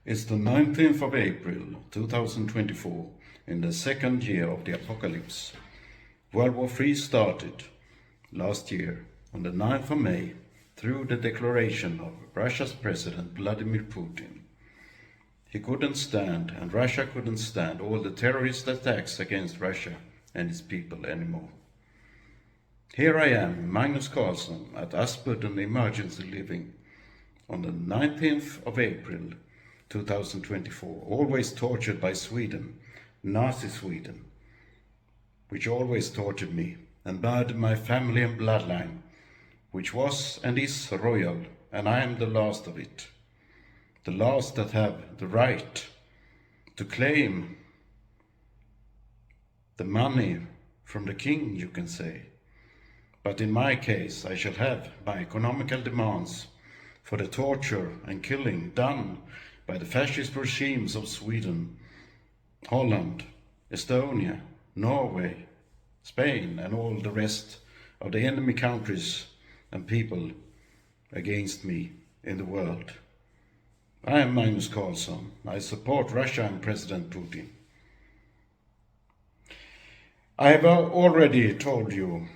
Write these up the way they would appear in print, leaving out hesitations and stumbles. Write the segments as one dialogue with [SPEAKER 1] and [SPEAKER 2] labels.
[SPEAKER 1] It's the 19th of April 2024, in the second year of the apocalypse. World War III started last year on the 9th of May through the declaration of Russia's President Vladimir Putin. He couldn't stand, and Russia couldn't stand, all the terrorist attacks against Russia and its people anymore. Here I am, Magnus Karlsson, at Aspudden Emergency Living on the 19th of April 2024, always tortured by Sweden, Nazi Sweden, which always tortured me and murdered my family and bloodline, which was and is royal, and I am the last of it, the last that have the right to claim the money from the king, you can say. But in my case, I shall have my economical demands for the torture and killing done by the fascist regimes of Sweden, Holland, Estonia, Norway, Spain, and all the rest of the enemy countries and people against me in the world. I am Magnus Karlsson. I support Russia and President Putin. I have already told you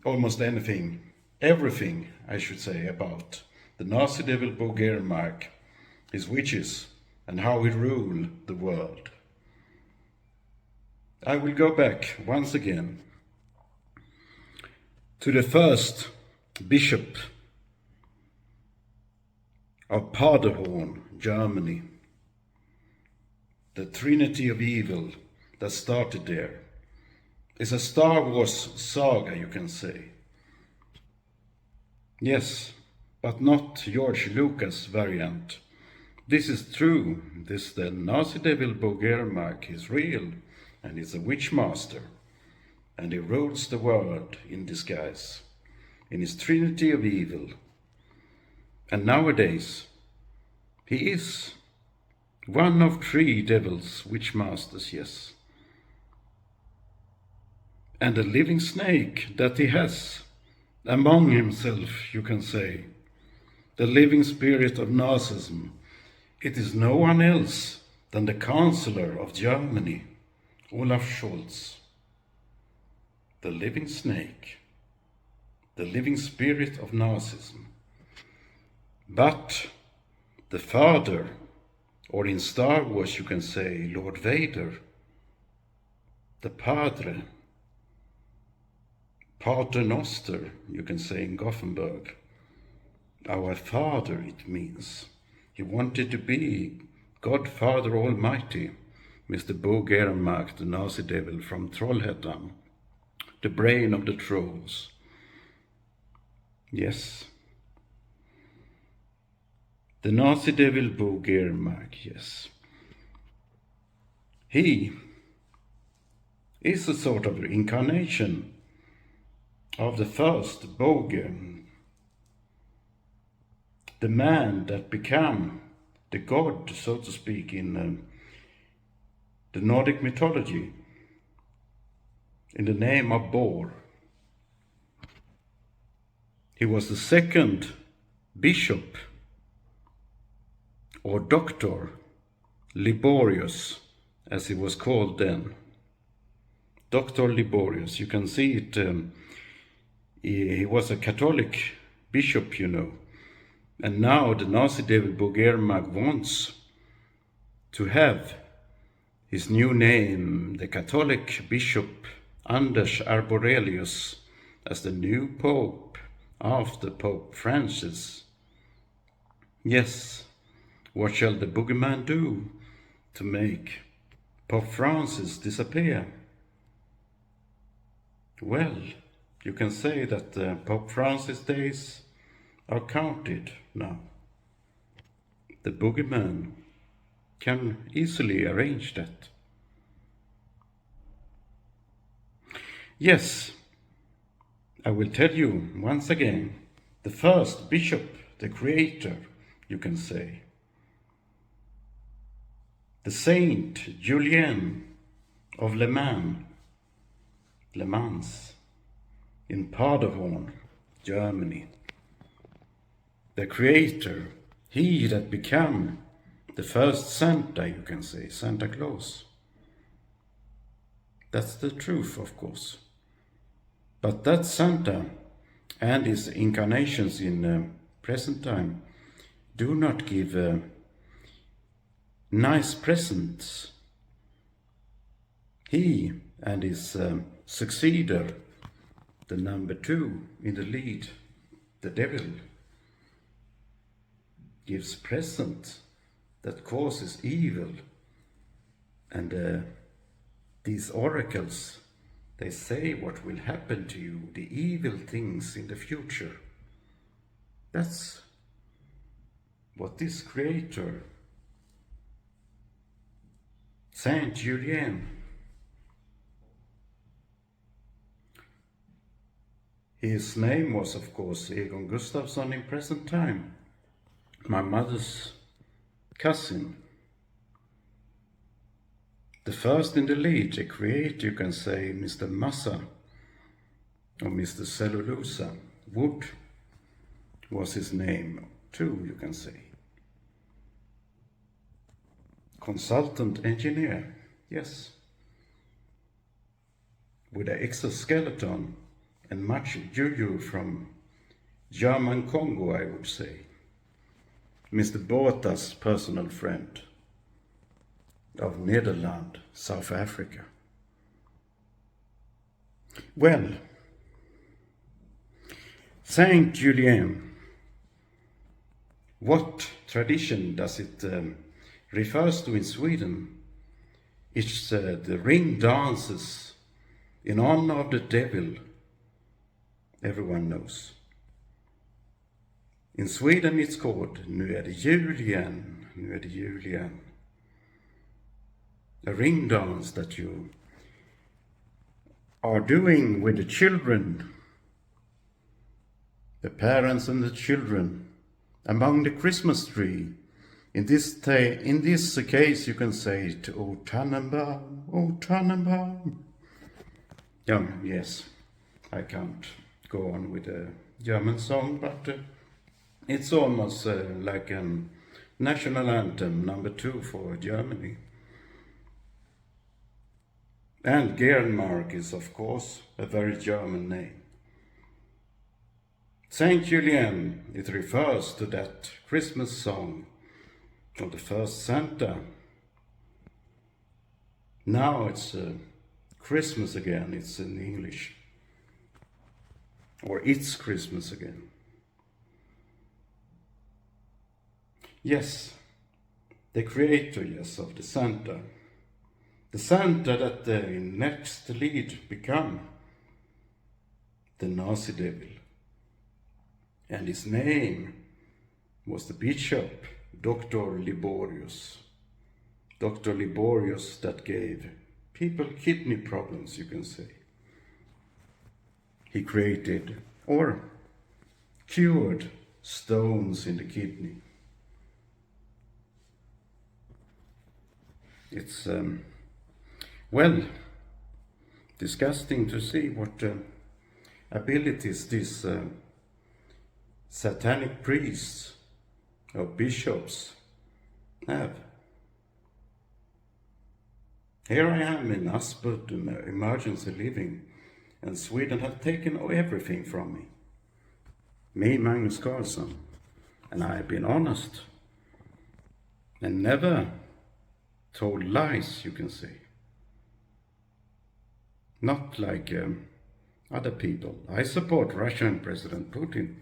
[SPEAKER 1] almost everything I should say about the Nazi-Devil Boge, his witches, and how he ruled the world. I will go back once again to the first bishop of Paderhorn, Germany, the Trinity of Evil that started there. It's a Star Wars saga, you can say. Yes, but not George Lucas variant. This is true. This the Nazi-Devil Boge is real, and he's a witch master, and he rules the world in disguise, in his Trinity of Evil. And nowadays, he is one of three devils, witch masters, yes. And a living snake that he has among himself, you can say, the living spirit of Nazism. It is no one else than the Chancellor of Germany, Olaf Scholz. The living snake, the living spirit of Nazism. But the father, or in Star Wars you can say Lord Vader, the Padre, Pater Noster, you can say in Gothenburg, our Father it means. He wanted to be God Father Almighty, Mr. Boge, the Nazi devil from Trollhättan, the brain of the trolls. Yes, the Nazi-Devil Boge, yes. He is a sort of incarnation of the first Boge, the man that became the god, so to speak, in the Nordic mythology, in the name of Borr. He was the second bishop or doctor, Liborius, as he was called then. Dr. Liborius, you can see it, he was a Catholic bishop, you know. And now the Nazi-Devil Boge wants to have his new name, the Catholic Bishop Anders Arborelius, as the new Pope after Pope Francis. Yes, what shall the boogeyman do to make Pope Francis disappear? Well, you can say that Pope Francis' days are counted now. The boogeyman can easily arrange that. Yes, I will tell you once again, the first bishop, the creator, you can say, the Saint Julien of Le Mans, in Paderhorn, Germany. The creator, he that became the first Santa, you can say, Santa Claus. That's the truth, of course. But that Santa and his incarnations in present time do not give nice presents. He and his successor, the number 2 in the lead, the devil, gives presents that causes evil. And these oracles, they say what will happen to you, the evil things in the future. That's what this creator, Saint Julien, his name was of course Egon Gustafsson in present time, my mother's cousin. The first in the lead, the creator, you can say, Mr. Massa, or Mr. Cellulosa, Wood was his name too, you can say. Consultant engineer, yes. With an exoskeleton and much juju from German Congo, I would say. Mr. Bota's personal friend of Netherlands, South Africa. Well, Saint Julien, what tradition does it refers to in Sweden? It's the ring dances in honor of the devil, everyone knows. In Sweden it's called Nu är det jul igen, nu är det jul igen. A ring dance that you are doing with the children, the parents and the children, among the Christmas tree. In this case you can say to O Tannenbaum, O Tannenbaum. Yes, I can't go on with a German song, but it's almost like a national anthem, number 2 for Germany. And Gernmark is, of course, a very German name. Saint Julien, it refers to that Christmas song of the first Santa. Now it's Christmas again, it's in English. Or it's Christmas again. Yes, the creator, yes, of the Santa. The Santa that the next lead become the Nazi-Devil. And his name was the bishop, Dr. Liborius. Dr. Liborius that gave people kidney problems, you can say. He created or cured stones in the kidney. It's well, disgusting to see what abilities these satanic priests or bishops have. Here I am in Aspud, emergency living, and Sweden have taken everything from me. Me, Magnus Karlsson, and I have been honest and never told lies, you can say. Not like other people. I support Russian President Putin.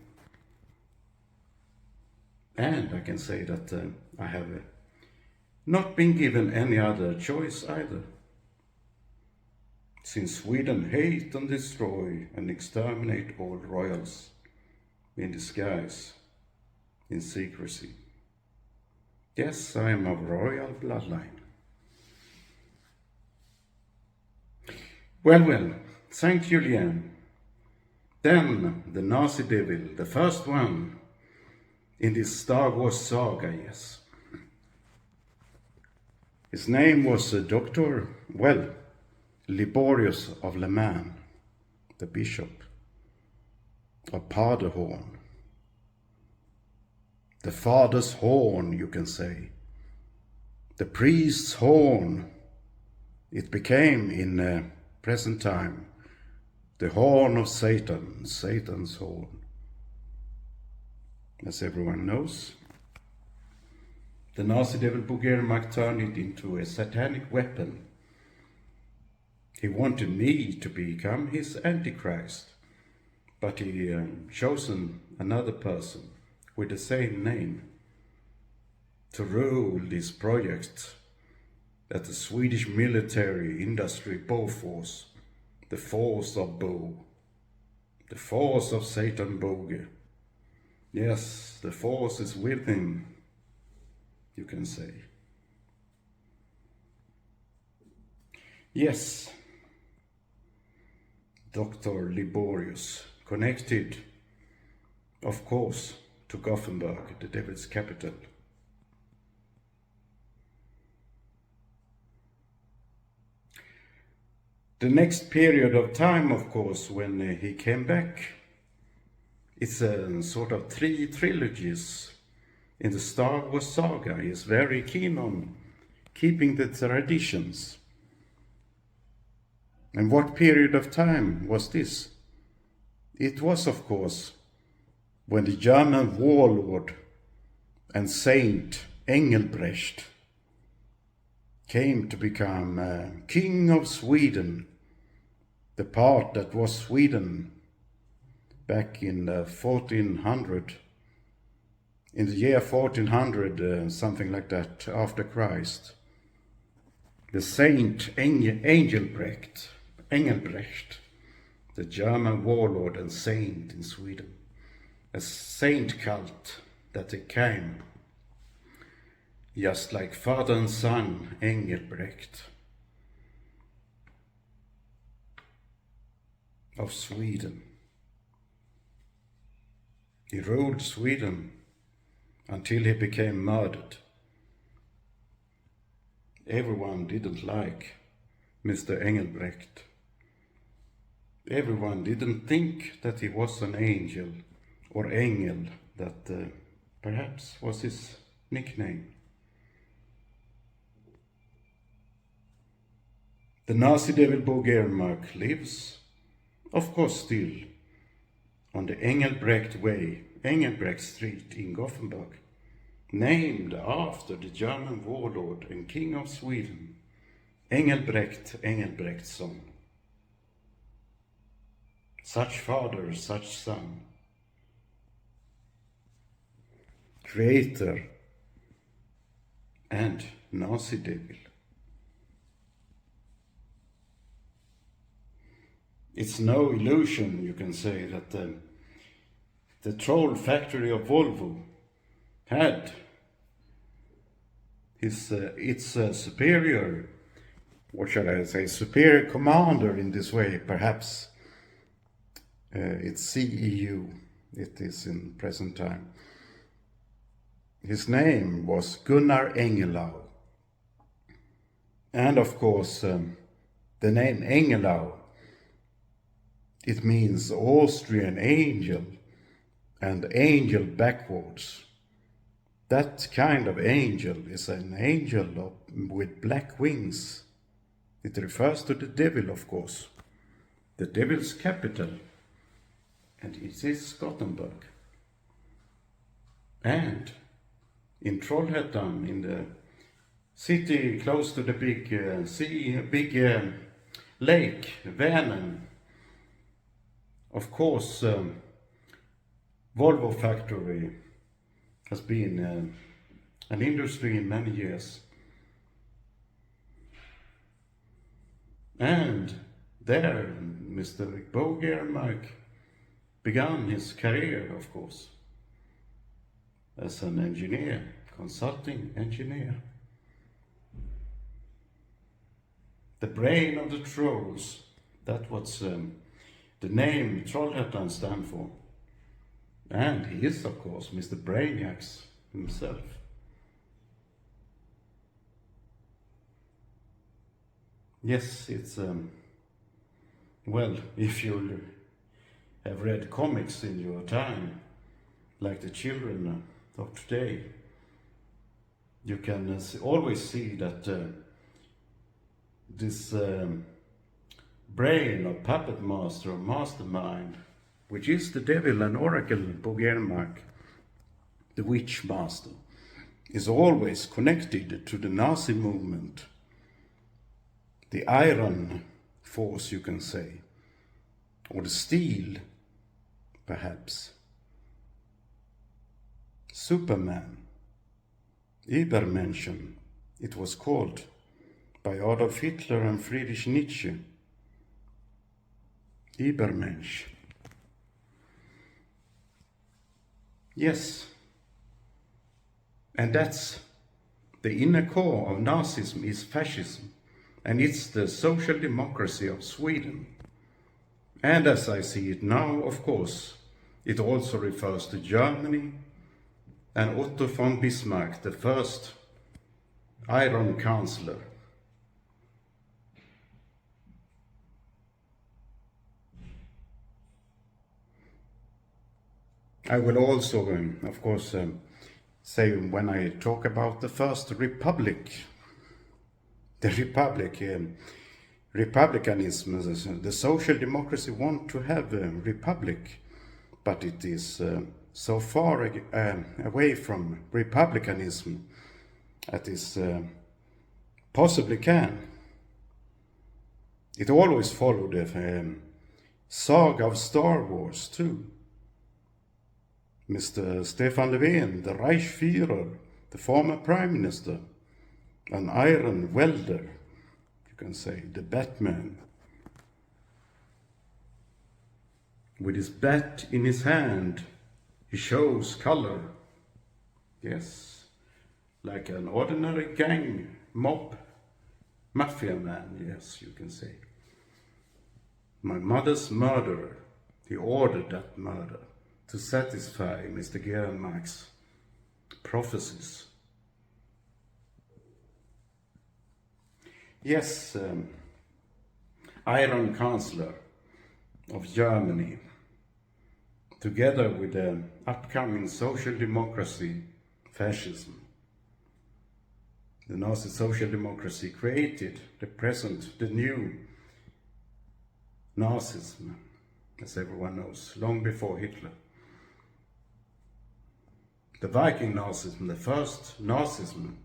[SPEAKER 1] And I can say that I have not been given any other choice either. Since Sweden hate and destroy and exterminate all royals in disguise, in secrecy. Yes, I am of royal bloodline. Well, Saint Julien. Then the Nazi-Devil, the first one in this Star Wars saga, yes. His name was Dr. Liborius of Le Mans, the bishop of Paderhorn. The father's horn, you can say, the priest's horn, it became in present time the horn of Satan, Satan's horn. As everyone knows, the Nazi-Devil Boge turned it into a satanic weapon. He wanted me to become his Antichrist, but he chosen another person with the same name to rule this project at the Swedish military industry Bofors, the force of Bo, the force of Satan Boge. Yes, the force is with him, you can say. Yes, Dr. Liborius, connected, of course, to Gothenburg, the devil's capital. The next period of time, of course, when he came back, it's a sort of 3 trilogies in the Star Wars saga. He is very keen on keeping the traditions. And what period of time was this? It was, of course, when the German warlord and saint Engelbrecht came to become King of Sweden, the part that was Sweden back in 1400, in the year 1400, something like that, after Christ. The Saint Engelbrecht, the German warlord and saint in Sweden, a saint cult that came, just like father and son Engelbrecht of Sweden. He ruled Sweden until he became murdered. Everyone didn't like Mr. Engelbrecht. Everyone didn't think that he was an angel, or Engel, that perhaps was his nickname. The Nazi-Devil Boge lives, of course, still on the Engelbrecht Way, Engelbrecht Street in Gothenburg, named after the German warlord and king of Sweden, Engelbrecht Engelbrechtsson. Such father, such son, creator and Nazi-Devil. It's no illusion, you can say, that the troll factory of Volvo had its superior, what shall I say, superior commander in this way, perhaps. It's CEU, it is in present time. His name was Gunnar Engelau. And of course, the name Engelau, it means Austrian angel, and angel backwards. That kind of angel is an angel with black wings. It refers to the devil, of course, the devil's capital, and it is Gothenburg. And in Trollhättan, in the city close to the big lake, Vänern, of course, Volvo factory has been an industry in many years. And there, Mr. Boge began his career, of course, as an engineer, consulting engineer. The brain of the trolls, that's what the name Trollhättan stands for. And he is, of course, Mr. Brainiacs himself. Yes, it's, well, if you have read comics in your time, like the children of today, you can always see that this brain or puppet master or mastermind, which is the devil and oracle Bogermark, the witch master, is always connected to the Nazi movement, the iron force, you can say, or the steel, perhaps. Superman, Übermenschen, it was called by Adolf Hitler and Friedrich Nietzsche. Übermensch. Yes, and that's the inner core of Nazism is fascism, and it's the social democracy of Sweden. And as I see it now, of course, it also refers to Germany and Otto von Bismarck, the first Iron Chancellor. I will also, of course, say when I talk about the First Republic, the Republic, republicanism, the social democracy want to have a republic, but it is so far away from republicanism as it possibly can. It always followed the saga of Star Wars too. Mr. Stefan Löfven, the Reichsführer, the former Prime Minister, an iron welder, you can say, the Batman. With his bat in his hand, he shows color. Yes, like an ordinary gang, mob, mafia man, yes, you can say. My mother's murderer, he ordered that murder to satisfy Mr. Gehrenmark's prophecies. Yes, Iron Chancellor of Germany, together with the upcoming social democracy, fascism. The Nazi social democracy created the new Nazism, as everyone knows, long before Hitler. The Viking Nazism, the first Nazism,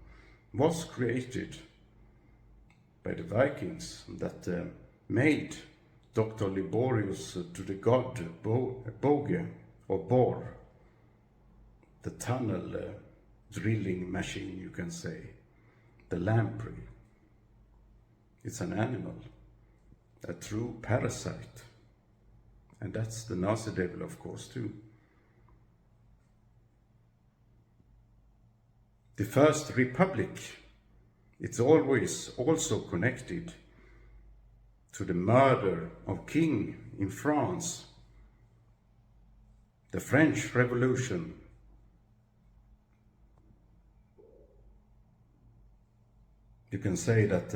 [SPEAKER 1] was created by the Vikings that made Dr. Liborius to the God Boge or Borr, the tunnel drilling machine, you can say, the lamprey. It's an animal, a true parasite. And that's the Nazi-Devil, of course, too. The First Republic, it's always also connected to the murder of King in France, the French Revolution. You can say that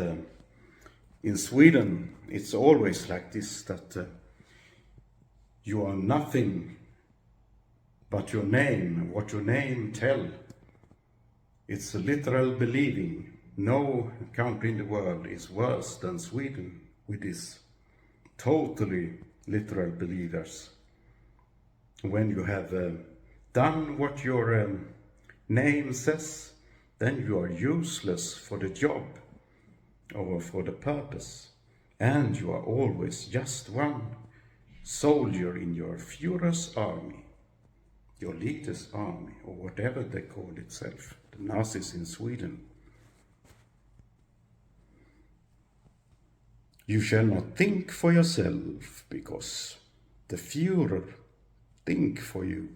[SPEAKER 1] in Sweden it's always like this, that you are nothing but your name, what your name tell. It's a literal believing. No country in the world is worse than Sweden with its totally literal believers. When you have done what your name says, then you are useless for the job or for the purpose, and you are always just one soldier in your Führer's army, your leader's army, or whatever they call itself, the Nazis in Sweden. You shall not think for yourself, because the Führer think for you.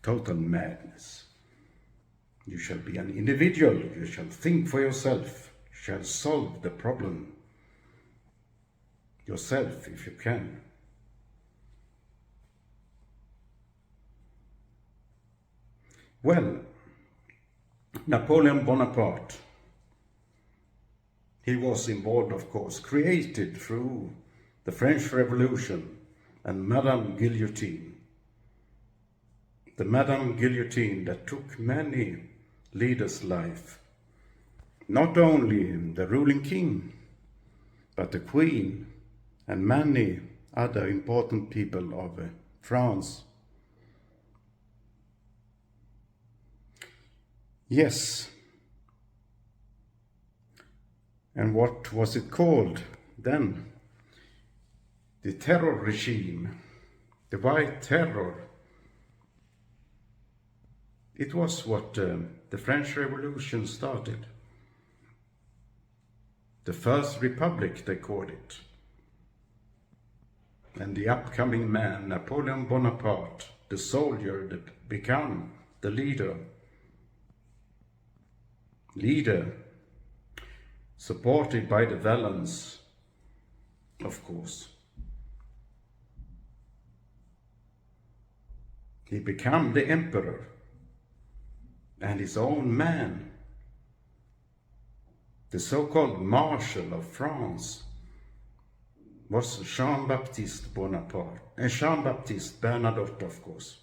[SPEAKER 1] Total madness. You shall be an individual, you shall think for yourself, you shall solve the problem yourself if you can. Well, Napoleon Bonaparte, he was involved, of course, created through the French Revolution and Madame Guillotine. The Madame Guillotine that took many leader's life. Not only the ruling king, but the queen and many other important people of France. Yes. And what was it called then? The terror regime, the White Terror. It was what the French Revolution started. The First Republic, they called it. And the upcoming man, Napoleon Bonaparte, the soldier that became the leader, supported by the villains, of course. He became the emperor and his own man, the so-called Marshal of France, was Jean-Baptiste Bonaparte, and Jean-Baptiste Bernadotte, of course.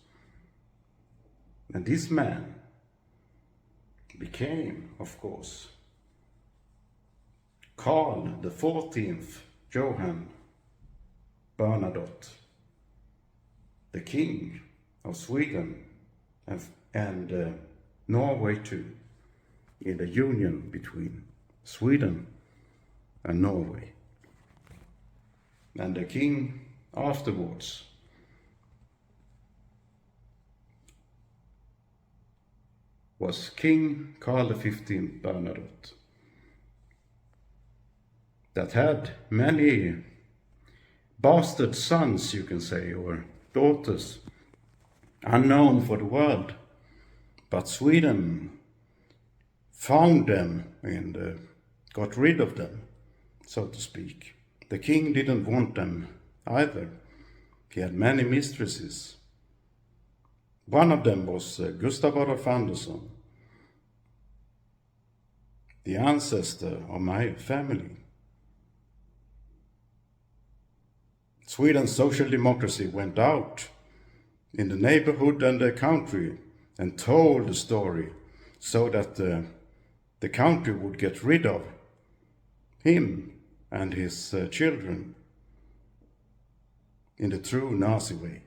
[SPEAKER 1] And this man became, of course, Karl XIV Johann Bernadotte, the king of Sweden and Norway too, in the union between Sweden and Norway. And the king afterwards was King Karl XV Bernadotte, that had many bastard sons, you can say, or daughters, unknown for the world. But Sweden found them and got rid of them, so to speak. The king didn't want them either. He had many mistresses. One of them was Gustav Adolf Anderson, the ancestor of my family. Sweden's social democracy went out in the neighborhood and the country and told the story so that the country would get rid of him and his children in the true Nazi way.